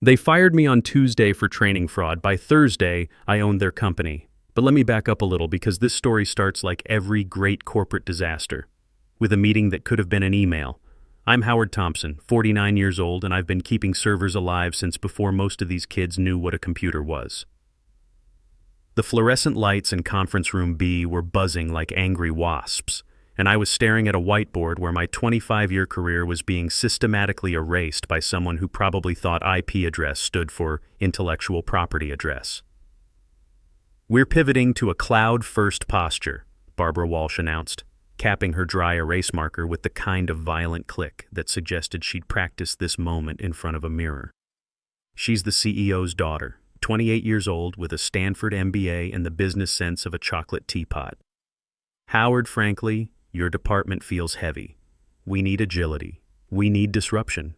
They fired me on Tuesday for training fraud. By Thursday, I owned their company. But let me back up a little because this story starts like every great corporate disaster, with a meeting that could have been an email. I'm Howard Thompson, 49 years old, and I've been keeping servers alive since before most of these kids knew what a computer was. The fluorescent lights in conference room B were buzzing like angry wasps, and I was staring at a whiteboard where my 25-year career was being systematically erased by someone who probably thought IP address stood for intellectual property address. "We're pivoting to a cloud-first posture," Barbara Walsh announced, capping her dry erase marker with the kind of violent click that suggested she'd practiced this moment in front of a mirror. She's the CEO's daughter, 28 years old, with a Stanford MBA and the business sense of a chocolate teapot. "Howard, frankly, your department feels heavy. We need agility. We need disruption."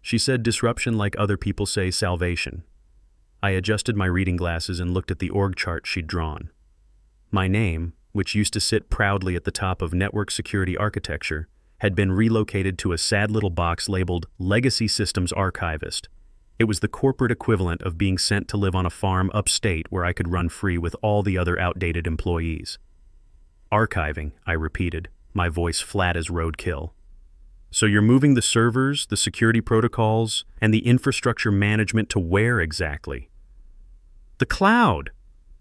She said disruption like other people say salvation. I adjusted my reading glasses and looked at the org chart she'd drawn. My name, which used to sit proudly at the top of network security architecture, had been relocated to a sad little box labeled Legacy Systems Archivist. It was the corporate equivalent of being sent to live on a farm upstate where I could run free with all the other outdated employees. "Archiving," I repeated, my voice flat as roadkill. "So you're moving the servers, the security protocols, and the infrastructure management to where exactly?" "The cloud,"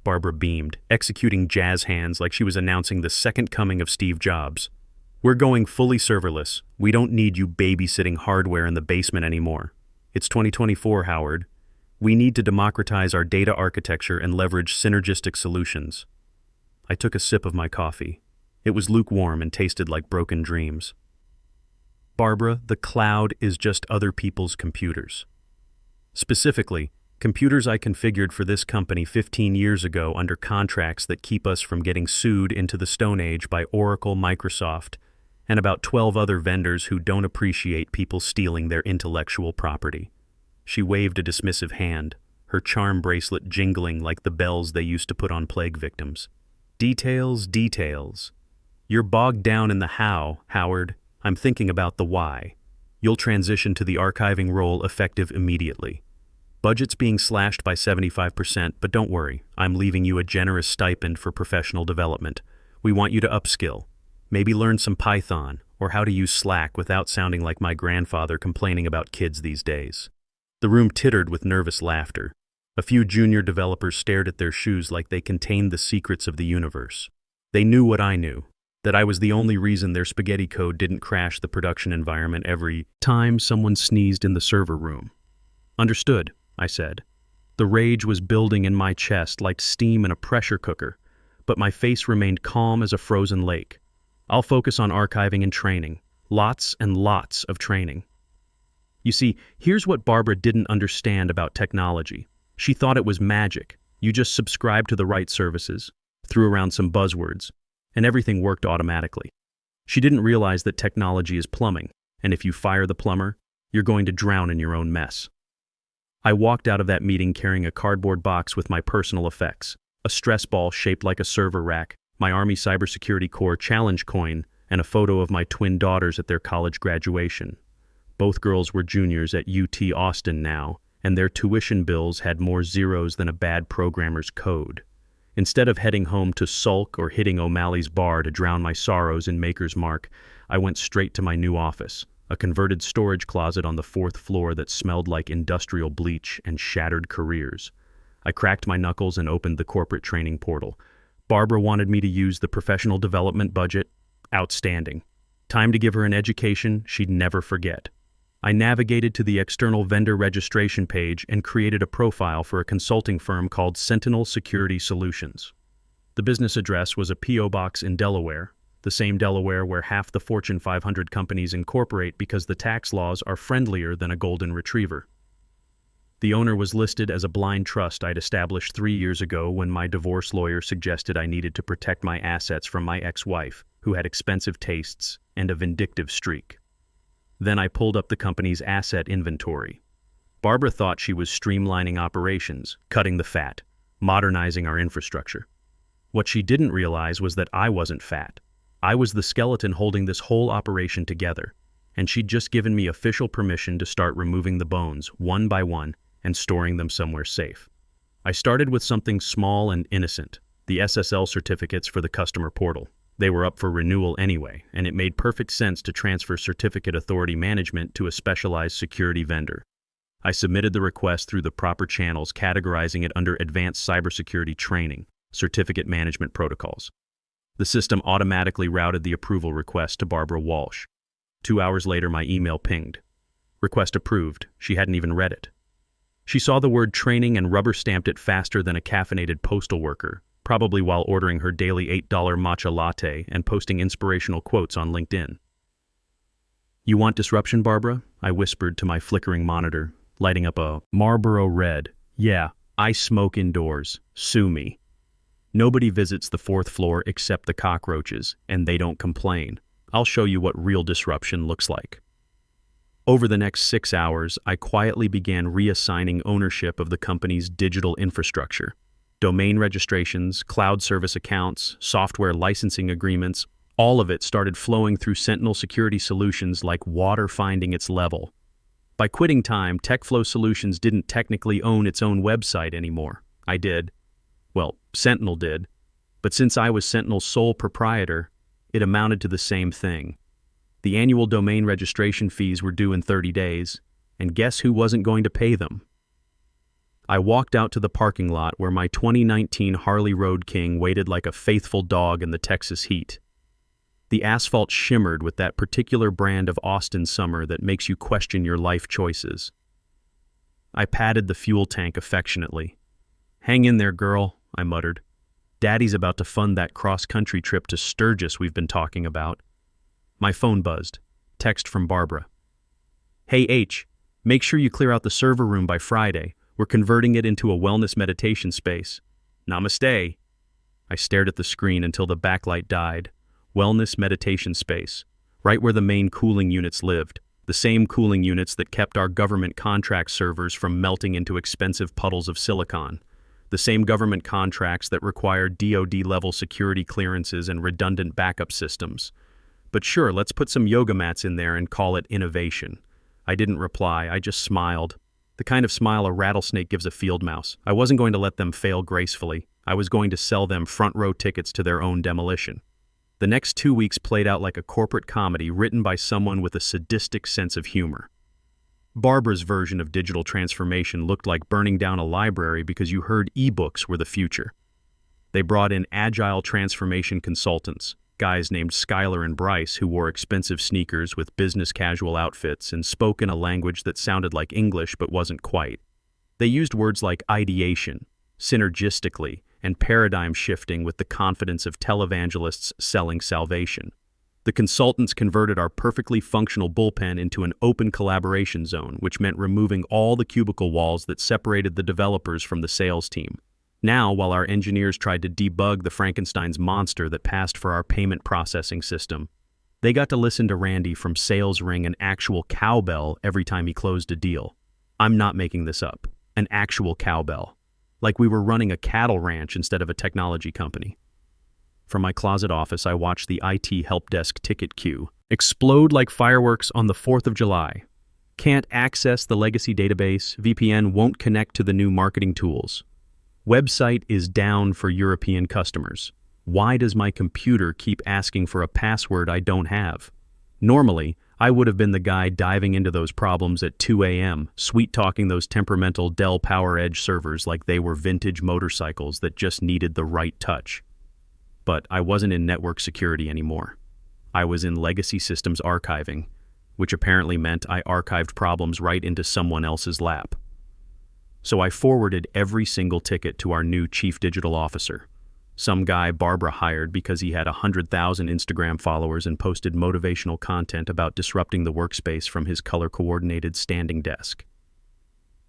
Barbara beamed, executing jazz hands like she was announcing the second coming of Steve Jobs. "We're going fully serverless. We don't need you babysitting hardware in the basement anymore. It's 2024, Howard. We need to democratize our data architecture and leverage synergistic solutions." I took a sip of my coffee. It was lukewarm and tasted like broken dreams. "Barbara, the cloud is just other people's computers. Specifically, computers I configured for this company 15 years ago under contracts that keep us from getting sued into the Stone Age by Oracle, Microsoft, and about 12 other vendors who don't appreciate people stealing their intellectual property." She waved a dismissive hand, her charm bracelet jingling like the bells they used to put on plague victims. "Details, details. You're bogged down in the how, Howard. I'm thinking about the why. You'll transition to the archiving role effective immediately. Budget's being slashed by 75%, but don't worry, I'm leaving you a generous stipend for professional development. We want you to upskill. Maybe learn some Python, or how to use Slack without sounding like my grandfather complaining about kids these days." The room tittered with nervous laughter. A few junior developers stared at their shoes like they contained the secrets of the universe. They knew what I knew, that I was the only reason their spaghetti code didn't crash the production environment every time someone sneezed in the server room. "Understood," I said. The rage was building in my chest like steam in a pressure cooker, but my face remained calm as a frozen lake. "I'll focus on archiving and training. Lots and lots of training." You see, here's what Barbara didn't understand about technology. She thought it was magic. You just subscribed to the right services, threw around some buzzwords, and everything worked automatically. She didn't realize that technology is plumbing, and if you fire the plumber, you're going to drown in your own mess. I walked out of that meeting carrying a cardboard box with my personal effects, a stress ball shaped like a server rack, my Army Cybersecurity Corps challenge coin, and a photo of my twin daughters at their college graduation. Both girls were juniors at UT Austin now, and their tuition bills had more zeros than a bad programmer's code. Instead of heading home to sulk or hitting O'Malley's bar to drown my sorrows in Maker's Mark, I went straight to my new office, a converted storage closet on the 4th floor that smelled like industrial bleach and shattered careers. I cracked my knuckles and opened the corporate training portal. Barbara wanted me to use the professional development budget. Outstanding. Time to give her an education she'd never forget. I navigated to the external vendor registration page and created a profile for a consulting firm called Sentinel Security Solutions. The business address was a P.O. box in Delaware, the same Delaware where half the Fortune 500 companies incorporate because the tax laws are friendlier than a golden retriever. The owner was listed as a blind trust I'd established 3 years ago when my divorce lawyer suggested I needed to protect my assets from my ex-wife, who had expensive tastes and a vindictive streak. Then I pulled up the company's asset inventory. Barbara thought she was streamlining operations, cutting the fat, modernizing our infrastructure. What she didn't realize was that I wasn't fat. I was the skeleton holding this whole operation together, and she'd just given me official permission to start removing the bones, one by one, and storing them somewhere safe. I started with something small and innocent, the SSL certificates for the customer portal. They were up for renewal anyway, and it made perfect sense to transfer certificate authority management to a specialized security vendor. I submitted the request through the proper channels, categorizing it under Advanced Cybersecurity Training, Certificate Management Protocols. The system automatically routed the approval request to Barbara Walsh. 2 hours later, my email pinged. Request approved. She hadn't even read it. She saw the word training and rubber-stamped it faster than a caffeinated postal worker, probably while ordering her daily $8 matcha latte and posting inspirational quotes on LinkedIn. "You want disruption, Barbara?" I whispered to my flickering monitor, lighting up a Marlboro Red. "Yeah, I smoke indoors. Sue me. Nobody visits the 4th floor except the cockroaches, and they don't complain. I'll show you what real disruption looks like." Over the next 6 hours, I quietly began reassigning ownership of the company's digital infrastructure. Domain registrations, cloud service accounts, software licensing agreements, all of it started flowing through Sentinel Security Solutions like water finding its level. By quitting time, TechFlow Solutions didn't technically own its own website anymore. I did. Well, Sentinel did. But since I was Sentinel's sole proprietor, it amounted to the same thing. The annual domain registration fees were due in 30 days, and guess who wasn't going to pay them? I walked out to the parking lot where my 2019 Harley Road King waited like a faithful dog in the Texas heat. The asphalt shimmered with that particular brand of Austin summer that makes you question your life choices. I patted the fuel tank affectionately. "Hang in there, girl," I muttered. "Daddy's about to fund that cross-country trip to Sturgis we've been talking about." My phone buzzed. Text from Barbara. "Hey H, make sure you clear out the server room by Friday. We're converting it into a wellness meditation space. Namaste." I stared at the screen until the backlight died. Wellness meditation space, right where the main cooling units lived. The same cooling units that kept our government contract servers from melting into expensive puddles of silicon. The same government contracts that required DoD-level security clearances and redundant backup systems. But sure, let's put some yoga mats in there and call it innovation. I didn't reply, I just smiled. The kind of smile a rattlesnake gives a field mouse. I wasn't going to let them fail gracefully. I was going to sell them front-row tickets to their own demolition. The next 2 weeks played out like a corporate comedy written by someone with a sadistic sense of humor. Barbara's version of digital transformation looked like burning down a library because you heard ebooks were the future. They brought in agile transformation consultants, guys named Skylar and Bryce who wore expensive sneakers with business casual outfits and spoke in a language that sounded like English but wasn't quite. They used words like ideation, synergistically, and paradigm shifting with the confidence of televangelists selling salvation. The consultants converted our perfectly functional bullpen into an open collaboration zone, which meant removing all the cubicle walls that separated the developers from the sales team. Now, while our engineers tried to debug the Frankenstein's monster that passed for our payment processing system, they got to listen to Randy from sales ring an actual cowbell every time he closed a deal. I'm not making this up. An actual cowbell. Like we were running a cattle ranch instead of a technology company. From my closet office, I watched the IT help desk ticket queue explode like fireworks on the 4th of July. Can't access the legacy database. VPN won't connect to the new marketing tools. Website is down for European customers. Why does my computer keep asking for a password I don't have? Normally, I would have been the guy diving into those problems at 2 a.m., sweet-talking those temperamental Dell PowerEdge servers like they were vintage motorcycles that just needed the right touch. But I wasn't in network security anymore. I was in legacy systems archiving, which apparently meant I archived problems right into someone else's lap. So I forwarded every single ticket to our new chief digital officer, some guy Barbara hired because he had 100,000 Instagram followers and posted motivational content about disrupting the workspace from his color-coordinated standing desk.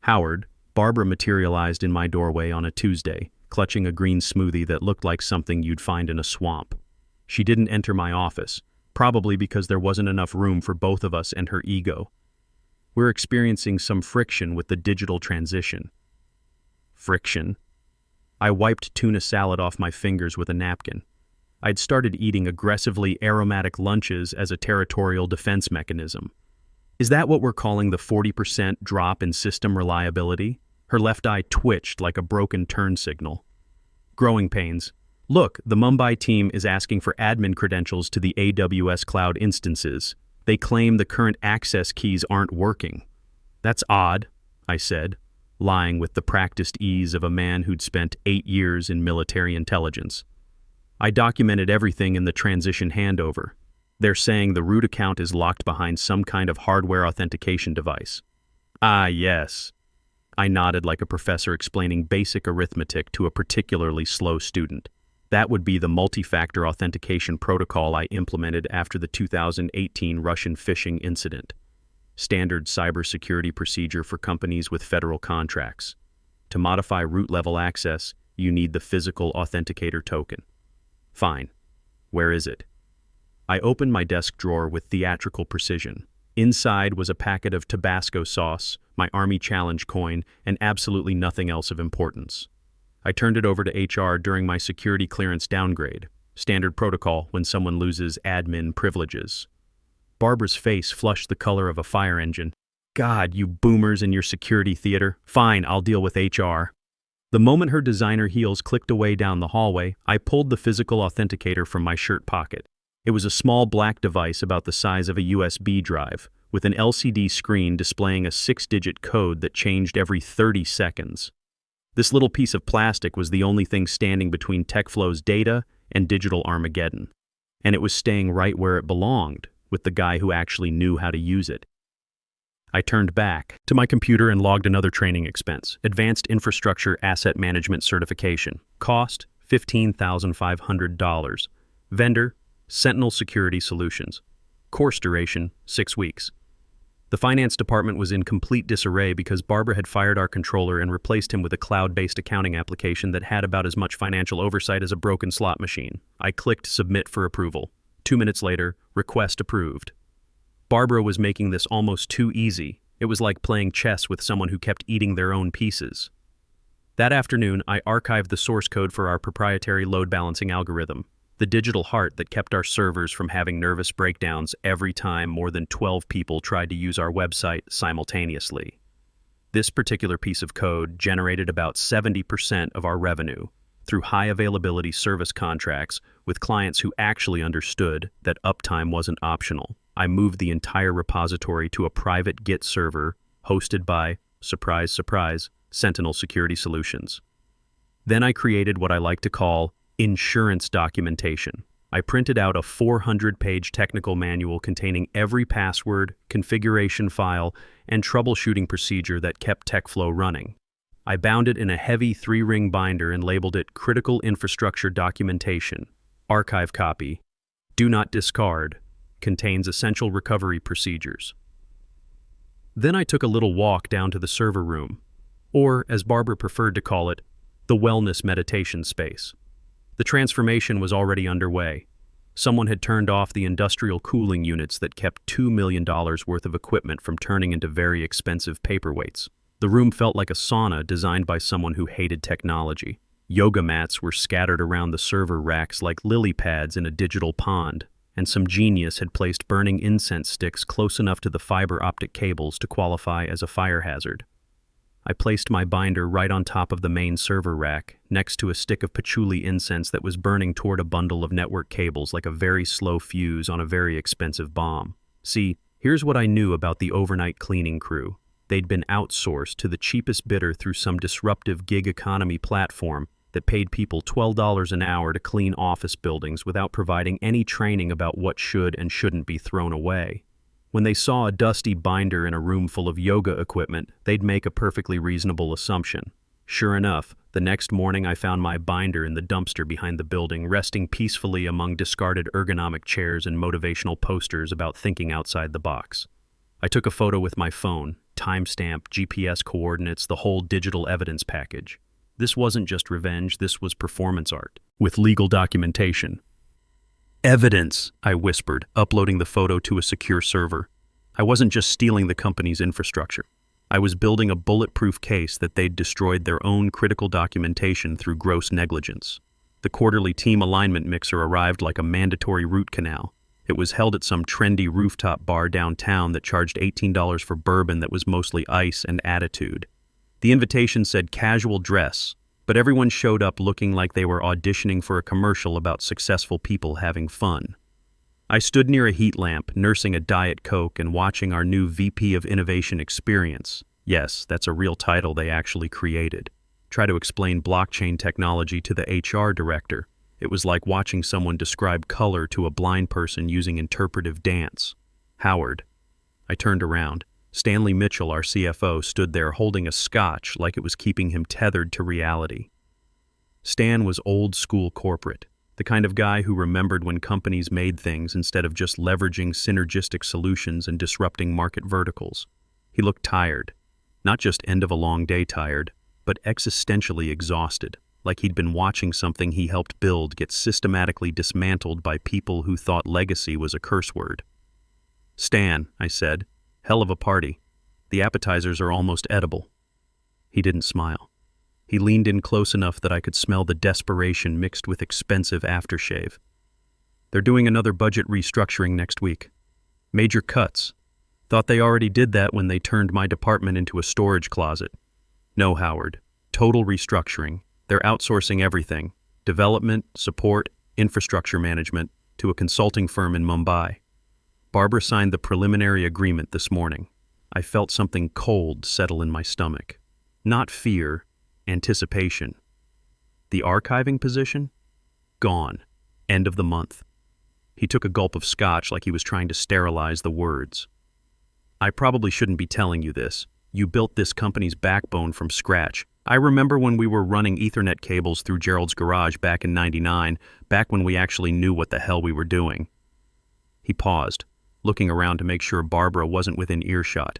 Howard, Barbara materialized in my doorway on a Tuesday, clutching a green smoothie that looked like something you'd find in a swamp. She didn't enter my office, probably because there wasn't enough room for both of us and her ego. We're experiencing some friction with the digital transition. Friction? I wiped tuna salad off my fingers with a napkin. I'd started eating aggressively aromatic lunches as a territorial defense mechanism. Is that what we're calling the 40% drop in system reliability? Her left eye twitched like a broken turn signal. Growing pains. Look, the Mumbai team is asking for admin credentials to the AWS cloud instances. They claim the current access keys aren't working. That's odd, I said, lying with the practiced ease of a man who'd spent 8 years in military intelligence. I documented everything in the transition handover. They're saying the root account is locked behind some kind of hardware authentication device. Ah, yes. I nodded like a professor explaining basic arithmetic to a particularly slow student. That would be the multi-factor authentication protocol I implemented after the 2018 Russian phishing incident. Standard cybersecurity procedure for companies with federal contracts. To modify root-level access, you need the physical authenticator token. Fine. Where is it? I opened my desk drawer with theatrical precision. Inside was a packet of Tabasco sauce, my Army Challenge coin, and absolutely nothing else of importance. I turned it over to HR during my security clearance downgrade, standard protocol when someone loses admin privileges. Barbara's face flushed the color of a fire engine. God, you boomers in your security theater. Fine, I'll deal with HR. The moment her designer heels clicked away down the hallway, I pulled the physical authenticator from my shirt pocket. It was a small black device about the size of a USB drive, with an LCD screen displaying a 6-digit code that changed every 30 seconds. This little piece of plastic was the only thing standing between TechFlow's data and digital Armageddon. And it was staying right where it belonged, with the guy who actually knew how to use it. I turned back to my computer and logged another training expense, Advanced Infrastructure Asset Management Certification. Cost, $15,500. Vendor, Sentinel Security Solutions. Course duration, 6 weeks. The finance department was in complete disarray because Barbara had fired our controller and replaced him with a cloud-based accounting application that had about as much financial oversight as a broken slot machine. I clicked Submit for approval. 2 minutes later, request approved. Barbara was making this almost too easy. It was like playing chess with someone who kept eating their own pieces. That afternoon, I archived the source code for our proprietary load balancing algorithm, the digital heart that kept our servers from having nervous breakdowns every time more than 12 people tried to use our website simultaneously. This particular piece of code generated about 70% of our revenue through high availability service contracts with clients who actually understood that uptime wasn't optional. I moved the entire repository to a private Git server hosted by, surprise, surprise, Sentinel Security Solutions. Then I created what I like to call insurance documentation. I printed out a 400-page technical manual containing every password, configuration file, and troubleshooting procedure that kept TechFlow running. I bound it in a heavy 3-ring binder and labeled it Critical Infrastructure Documentation. Archive copy. Do not discard. Contains essential recovery procedures. Then I took a little walk down to the server room, or, as Barbara preferred to call it, the wellness meditation space. The transformation was already underway. Someone had turned off the industrial cooling units that kept $2 million worth of equipment from turning into very expensive paperweights. The room felt like a sauna designed by someone who hated technology. Yoga mats were scattered around the server racks like lily pads in a digital pond, and some genius had placed burning incense sticks close enough to the fiber optic cables to qualify as a fire hazard. I placed my binder right on top of the main server rack, next to a stick of patchouli incense that was burning toward a bundle of network cables like a very slow fuse on a very expensive bomb. See, here's what I knew about the overnight cleaning crew. They'd been outsourced to the cheapest bidder through some disruptive gig economy platform that paid people $12 an hour to clean office buildings without providing any training about what should and shouldn't be thrown away. When they saw a dusty binder in a room full of yoga equipment, they'd make a perfectly reasonable assumption. Sure enough, the next morning I found my binder in the dumpster behind the building, resting peacefully among discarded ergonomic chairs and motivational posters about thinking outside the box. I took a photo with my phone, timestamp, GPS coordinates, the whole digital evidence package. This wasn't just revenge, this was performance art, with legal documentation. Evidence, I whispered, uploading the photo to a secure server. I wasn't just stealing the company's infrastructure. I was building a bulletproof case that they'd destroyed their own critical documentation through gross negligence. The quarterly team alignment mixer arrived like a mandatory root canal. It was held at some trendy rooftop bar downtown that charged $18 for bourbon that was mostly ice and attitude. The invitation said casual dress, but everyone showed up looking like they were auditioning for a commercial about successful people having fun. I stood near a heat lamp, nursing a Diet Coke and watching our new VP of Innovation experience. Yes, that's a real title they actually created. Try to explain blockchain technology to the HR director. It was like watching someone describe color to a blind person using interpretive dance. Howard. I turned around. Stanley Mitchell, our CFO, stood there holding a scotch like it was keeping him tethered to reality. Stan was old-school corporate, the kind of guy who remembered when companies made things instead of just leveraging synergistic solutions and disrupting market verticals. He looked tired, not just end-of-a-long-day tired, but existentially exhausted, like he'd been watching something he helped build get systematically dismantled by people who thought legacy was a curse word. "Stan," I said, "hell of a party. The appetizers are almost edible." He didn't smile. He leaned in close enough that I could smell the desperation mixed with expensive aftershave. "They're doing another budget restructuring next week. Major cuts. Thought they already did that when they turned my department into a storage closet. No, Howard. Total restructuring. They're outsourcing everything. Development, support, infrastructure management, to a consulting firm in Mumbai. Barbara signed the preliminary agreement this morning. I felt something cold settle in my stomach. Not fear, anticipation. The archiving position? Gone. End of the month." He took a gulp of scotch like he was trying to sterilize the words. "I probably shouldn't be telling you this. You built this company's backbone from scratch. I remember when we were running Ethernet cables through Gerald's garage back in '99, back when we actually knew what the hell we were doing." He paused, looking around to make sure Barbara wasn't within earshot.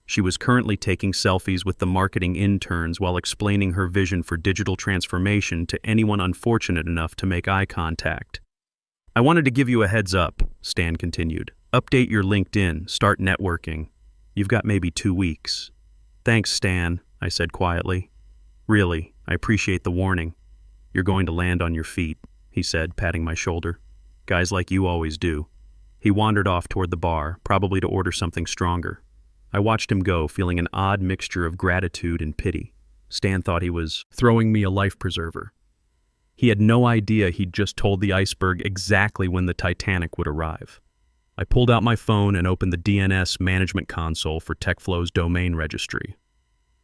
She was currently taking selfies with the marketing interns while explaining her vision for digital transformation to anyone unfortunate enough to make eye contact. "I wanted to give you a heads up," Stan continued. "Update your LinkedIn, start networking. You've got maybe 2 weeks." "Thanks, Stan," I said quietly. "Really, I appreciate the warning. You're going to land on your feet," he said, patting my shoulder. "Guys like you always do." He wandered off toward the bar, probably to order something stronger. I watched him go, feeling an odd mixture of gratitude and pity. Stan thought he was throwing me a life preserver. He had no idea he'd just told the iceberg exactly when the Titanic would arrive. I pulled out my phone and opened the DNS management console for TechFlow's domain registry.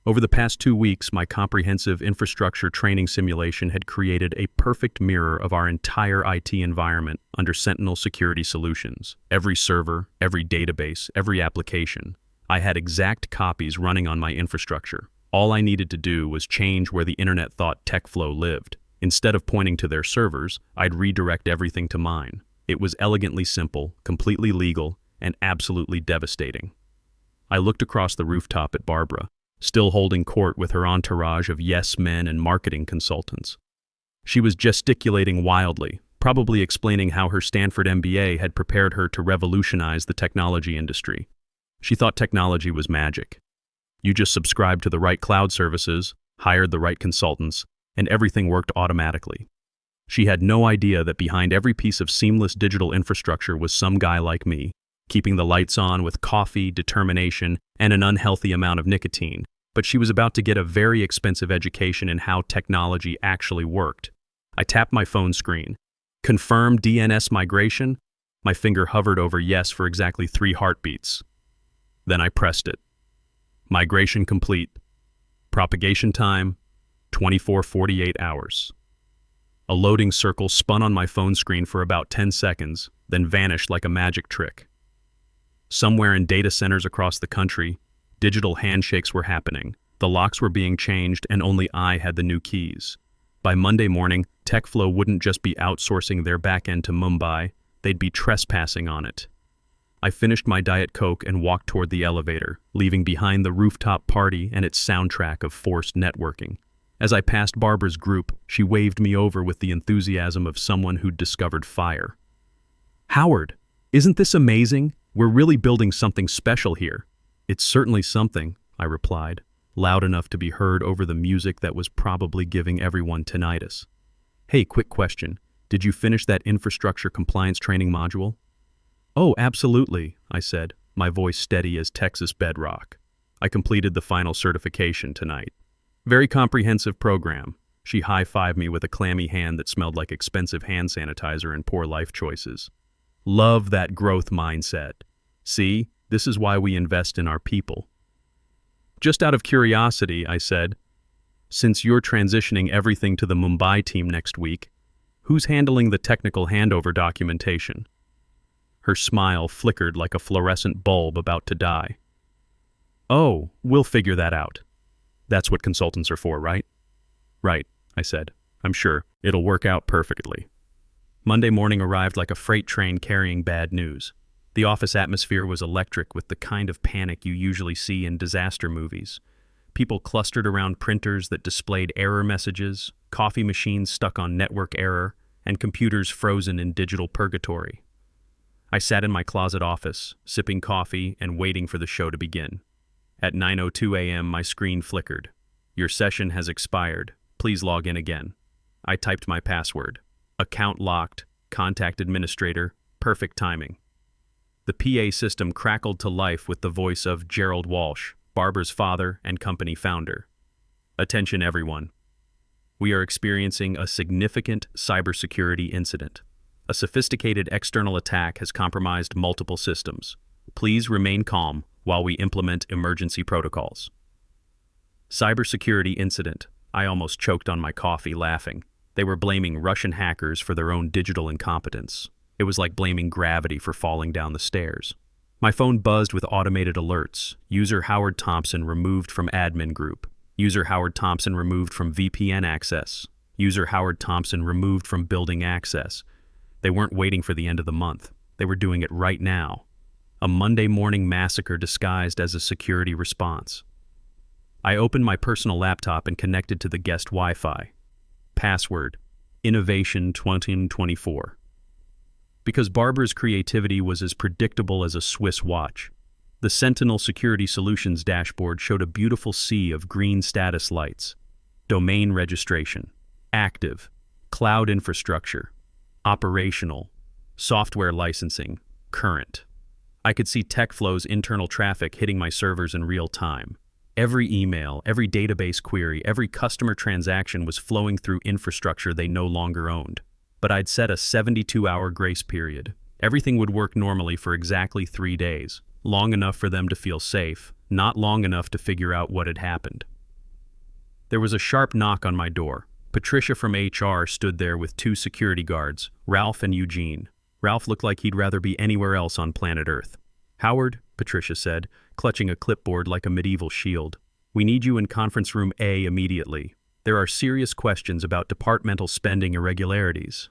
Over the past 2 weeks, my comprehensive infrastructure training simulation had created a perfect mirror of our entire IT environment under Sentinel Security Solutions. Every server, every database, every application. I had exact copies running on my infrastructure. All I needed to do was change where the internet thought TechFlow lived. Instead of pointing to their servers, I'd redirect everything to mine. It was elegantly simple, completely legal, and absolutely devastating. I looked across the rooftop at Barbara, still holding court with her entourage of yes-men and marketing consultants. She was gesticulating wildly, probably explaining how her Stanford MBA had prepared her to revolutionize the technology industry. She thought technology was magic. You just subscribed to the right cloud services, hired the right consultants, and everything worked automatically. She had no idea that behind every piece of seamless digital infrastructure was some guy like me, keeping the lights on with coffee, determination, and an unhealthy amount of nicotine. But she was about to get a very expensive education in how technology actually worked. I tapped my phone screen. Confirm DNS migration? My finger hovered over yes for exactly 3 heartbeats. Then I pressed it. Migration complete. Propagation time, 24-48 hours. A loading circle spun on my phone screen for about 10 seconds, then vanished like a magic trick. Somewhere in data centers across the country, digital handshakes were happening. The locks were being changed, and only I had the new keys. By Monday morning, TechFlow wouldn't just be outsourcing their backend to Mumbai, they'd be trespassing on it. I finished my Diet Coke and walked toward the elevator, leaving behind the rooftop party and its soundtrack of forced networking. As I passed Barbara's group, she waved me over with the enthusiasm of someone who'd discovered fire. "Howard, isn't this amazing? We're really building something special here." "It's certainly something," I replied, loud enough to be heard over the music that was probably giving everyone tinnitus. "Hey, quick question. Did you finish that infrastructure compliance training module?" "Oh, absolutely," I said, my voice steady as Texas bedrock. I completed the final certification tonight. Very comprehensive program. She high-fived me with a clammy hand that smelled like expensive hand sanitizer and poor life choices. Love that growth mindset. See, this is why we invest in our people. Just out of curiosity, I said, since you're transitioning everything to the Mumbai team next week, who's handling the technical handover documentation? Her smile flickered like a fluorescent bulb about to die. Oh, we'll figure that out. That's what consultants are for, right? Right, I said. I'm sure it'll work out perfectly. Monday morning arrived like a freight train carrying bad news. The office atmosphere was electric with the kind of panic you usually see in disaster movies. People clustered around printers that displayed error messages, coffee machines stuck on network error, and computers frozen in digital purgatory. I sat in my closet office, sipping coffee and waiting for the show to begin. At 9:02 a.m., my screen flickered. Your session has expired. Please log in again. I typed my password. Account locked. Contact administrator. Perfect timing. The PA system crackled to life with the voice of Gerald Walsh, Barbara's father and company founder. Attention everyone. We are experiencing a significant cybersecurity incident. A sophisticated external attack has compromised multiple systems. Please remain calm while we implement emergency protocols. Cybersecurity incident. I almost choked on my coffee laughing. They were blaming Russian hackers for their own digital incompetence. It was like blaming gravity for falling down the stairs. My phone buzzed with automated alerts. User Howard Thompson removed from admin group. User Howard Thompson removed from VPN access. User Howard Thompson removed from building access. They weren't waiting for the end of the month. They were doing it right now. A Monday morning massacre disguised as a security response. I opened my personal laptop and connected to the guest Wi-Fi. Password: Innovation 2024. Because Barbara's creativity was as predictable as a Swiss watch, the Sentinel Security Solutions dashboard showed a beautiful sea of green status lights. Domain registration, active, cloud infrastructure, operational, software licensing, current. I could see TechFlow's internal traffic hitting my servers in real time. Every email, every database query, every customer transaction was flowing through infrastructure they no longer owned. But I'd set a 72-hour grace period. Everything would work normally for exactly 3 days, long enough for them to feel safe, not long enough to figure out what had happened. There was a sharp knock on my door. Patricia from HR stood there with 2 security guards, Ralph and Eugene. Ralph looked like he'd rather be anywhere else on planet Earth. Howard, Patricia said, clutching a clipboard like a medieval shield. We need you in conference room A immediately. There are serious questions about departmental spending irregularities.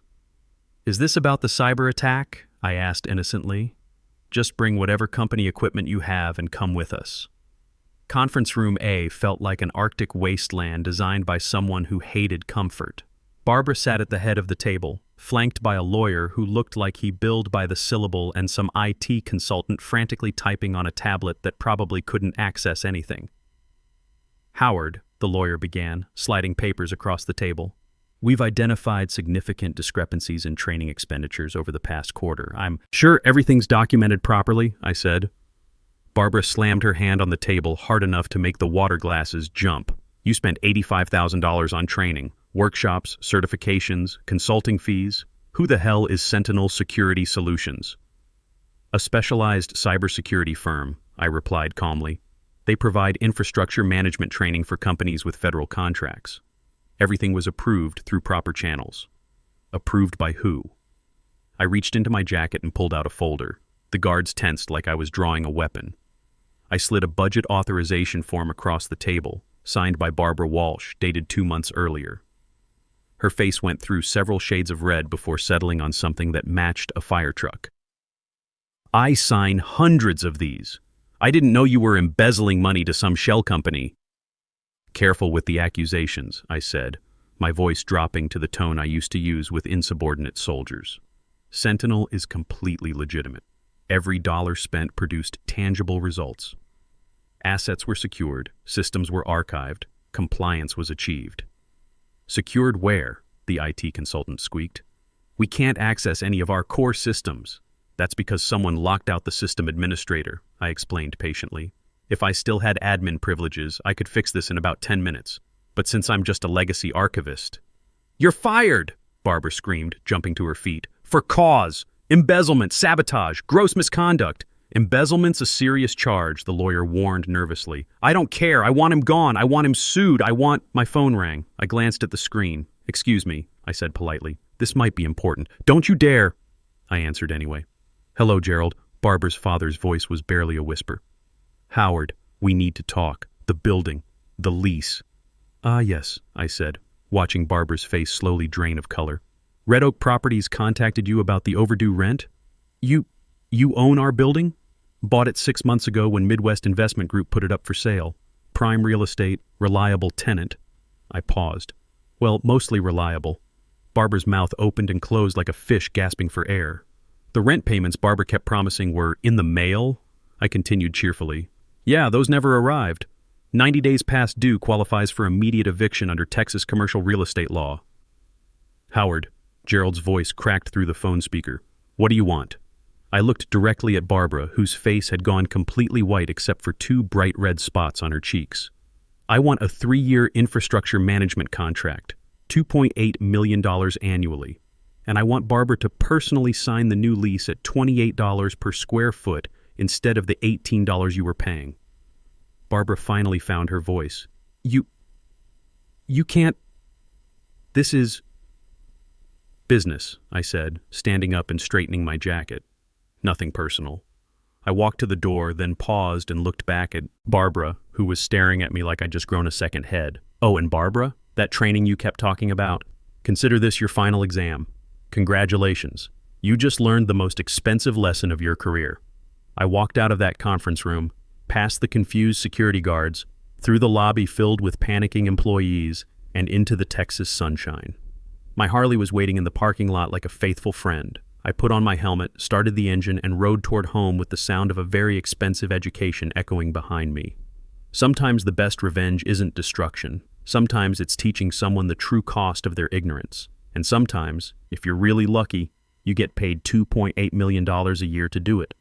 Is this about the cyber attack? I asked innocently. Just bring whatever company equipment you have and come with us. Conference room A felt like an Arctic wasteland designed by someone who hated comfort. Barbara sat at the head of the table, flanked by a lawyer who looked like he billed by the syllable and some IT consultant frantically typing on a tablet that probably couldn't access anything. Howard, the lawyer began, sliding papers across the table. We've identified significant discrepancies in training expenditures over the past quarter. I'm sure everything's documented properly, I said. Barbara slammed her hand on the table hard enough to make the water glasses jump. You spent $85,000 on training, workshops, certifications, consulting fees. Who the hell is Sentinel Security Solutions? A specialized cybersecurity firm, I replied calmly. They provide infrastructure management training for companies with federal contracts. Everything was approved through proper channels. Approved by who? I reached into my jacket and pulled out a folder. The guards tensed like I was drawing a weapon. I slid a budget authorization form across the table, signed by Barbara Walsh, dated 2 months earlier. Her face went through several shades of red before settling on something that matched a fire truck. I sign hundreds of these. I didn't know you were embezzling money to some shell company. Careful with the accusations, I said, my voice dropping to the tone I used to use with insubordinate soldiers. Sentinel is completely legitimate. Every dollar spent produced tangible results. Assets were secured, systems were archived, compliance was achieved. Secured where? The IT consultant squeaked. We can't access any of our core systems. That's because someone locked out the system administrator, I explained patiently. If I still had admin privileges, I could fix this in about 10 minutes. But since I'm just a legacy archivist... "You're fired!" Barbara screamed, jumping to her feet. "For cause! Embezzlement, sabotage, gross misconduct." "Embezzlement's a serious charge," the lawyer warned nervously. "I don't care. I want him gone. I want him sued. I want..." My phone rang. I glanced at the screen. "Excuse me," I said politely. "This might be important." "Don't you dare!" I answered anyway. "Hello, Gerald." Barbara's father's voice was barely a whisper. "Howard, we need to talk. The building. The lease." "Ah, yes," I said, watching Barbara's face slowly drain of color. "Red Oak Properties contacted you about the overdue rent? You own our building? Bought it 6 months ago when Midwest Investment Group put it up for sale. Prime real estate, reliable tenant." I paused. "Well, mostly reliable." Barbara's mouth opened and closed like a fish gasping for air. "The rent payments Barbara kept promising were in the mail?" I continued cheerfully. "Yeah, those never arrived. 90 days past due qualifies for immediate eviction under Texas commercial real estate law." "Howard," Gerald's voice cracked through the phone speaker. "What do you want?" I looked directly at Barbara, whose face had gone completely white except for 2 bright red spots on her cheeks. "I want a 3-year infrastructure management contract, $2.8 million annually. And I want Barbara to personally sign the new lease at $28 per square foot instead of the $18 you were paying." Barbara finally found her voice. You can't... This is... "Business," I said, standing up and straightening my jacket. "Nothing personal." I walked to the door, then paused and looked back at Barbara, who was staring at me like I'd just grown a second head. "Oh, and Barbara, that training you kept talking about, consider this your final exam. Congratulations. You just learned the most expensive lesson of your career." I walked out of that conference room, past the confused security guards, through the lobby filled with panicking employees, and into the Texas sunshine. My Harley was waiting in the parking lot like a faithful friend. I put on my helmet, started the engine, and rode toward home with the sound of a very expensive education echoing behind me. Sometimes the best revenge isn't destruction. Sometimes it's teaching someone the true cost of their ignorance. And sometimes, if you're really lucky, you get paid $2.8 million a year to do it.